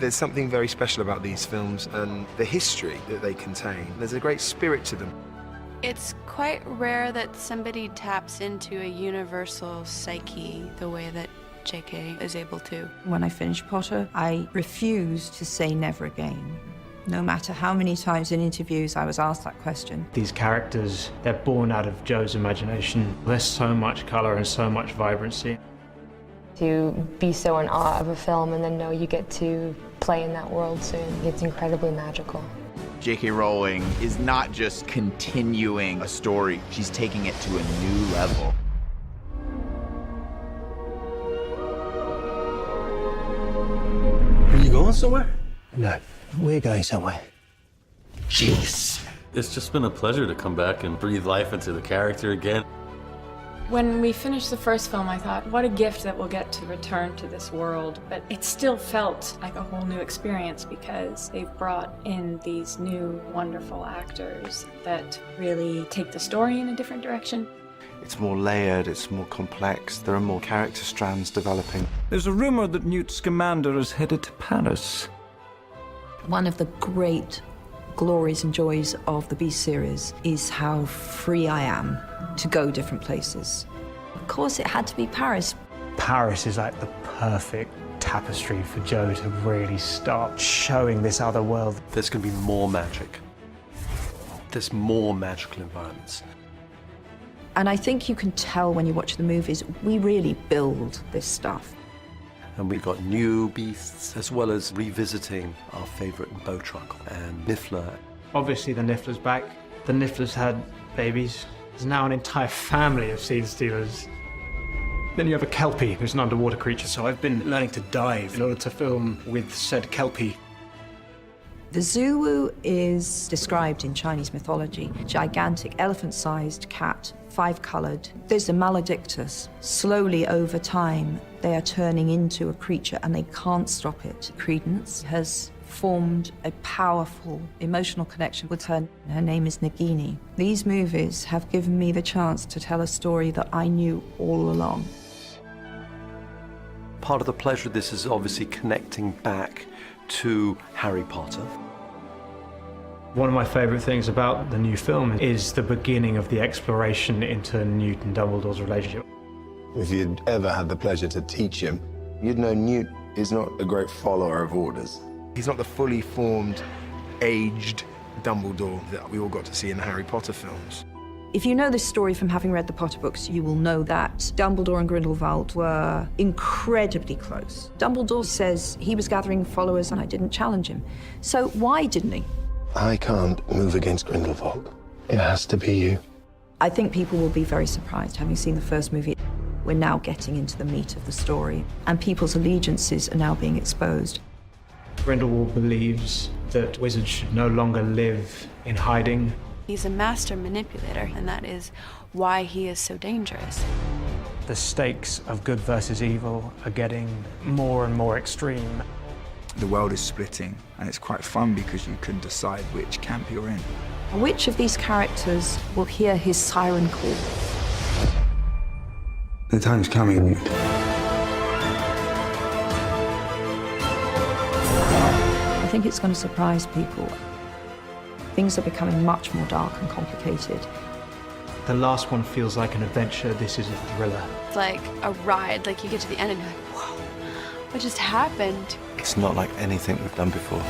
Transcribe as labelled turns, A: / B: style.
A: There's something very special about these films and the history that they contain. There's a great spirit to them.
B: It's quite rare that somebody taps into a universal psyche the way that J.K. is able to.
C: When I finished Potter, I refused to say never again. No matter how many times in interviews I was asked that question.
D: These characters, they're born out of Joe's imagination. There's so much colour and so much vibrancy.
E: To be so in awe of a film and then know you get to play in that world soon, it's incredibly magical.
F: J.K. Rowling is not just continuing a story, she's taking it to a new level.
G: Are you going somewhere? No, we're going somewhere. Jeez.
H: It's just been a pleasure to come back and breathe life into the character again.
I: When we finished the first film, I thought, what a gift that we'll get to return to this world. But it still felt like a whole new experience because they've brought in these new, wonderful actors that really take the story in a different direction.
A: It's more layered, it's more complex, there are more character strands developing.
J: There's a rumor that Newt Scamander is headed to Paris.
C: One of the great glories and joys of the Beast series is how free I am to go different places. Of course, it had to be Paris.
D: Paris is like the perfect tapestry for Joe to really start showing this other world.
G: There's going to be more magic. There's more magical environments.
C: And I think you can tell when you watch the movies, we really build this stuff.
G: And we've got new beasts, as well as revisiting our favourite Bowtruckle and Niffler.
D: Obviously, the Niffler's back. The Niffler's had babies. There's now an entire family of seed stealers. Then you have a Kelpie, who's an underwater creature, so I've been learning to dive in order to film with said Kelpie.
C: The Zulu is described in Chinese mythology. Gigantic elephant-sized cat, 5-coloured. There's the Maledictus. Slowly over time, they are turning into a creature and they can't stop it. Credence has formed a powerful emotional connection with her. Her name is Nagini. These movies have given me the chance to tell a story that I knew all along.
G: Part of the pleasure of this is obviously connecting back to Harry Potter.
D: One of my favourite things about the new film is the beginning of the exploration into Newt and Dumbledore's relationship.
K: If you'd ever had the pleasure to teach him, you'd know Newt is not a great follower of orders.
A: He's not the fully formed, aged Dumbledore that we all got to see in the Harry Potter films.
C: If you know this story from having read the Potter books, you will know that Dumbledore and Grindelwald were incredibly close. Dumbledore says he was gathering followers and I didn't challenge him. So why didn't he?
K: I can't move against Grindelwald. It has to be you.
C: I think people will be very surprised, having seen the first movie. We're now getting into the meat of the story, and people's allegiances are now being exposed.
D: Grindelwald believes that wizards should no longer live in hiding.
B: He's a master manipulator, and that is why he is so dangerous.
D: The stakes of good versus evil are getting more and more extreme.
L: The world is splitting, and it's quite fun because you can decide which camp you're in.
C: Which of these characters will hear his siren call?
L: The time's coming, Newt.
C: I think it's going to surprise people. Things are becoming much more dark and complicated.
D: The last one feels like an adventure. This is a thriller.
B: It's like a ride, like you get to the end and you're like, whoa, what just happened?
K: It's not like anything we've done before.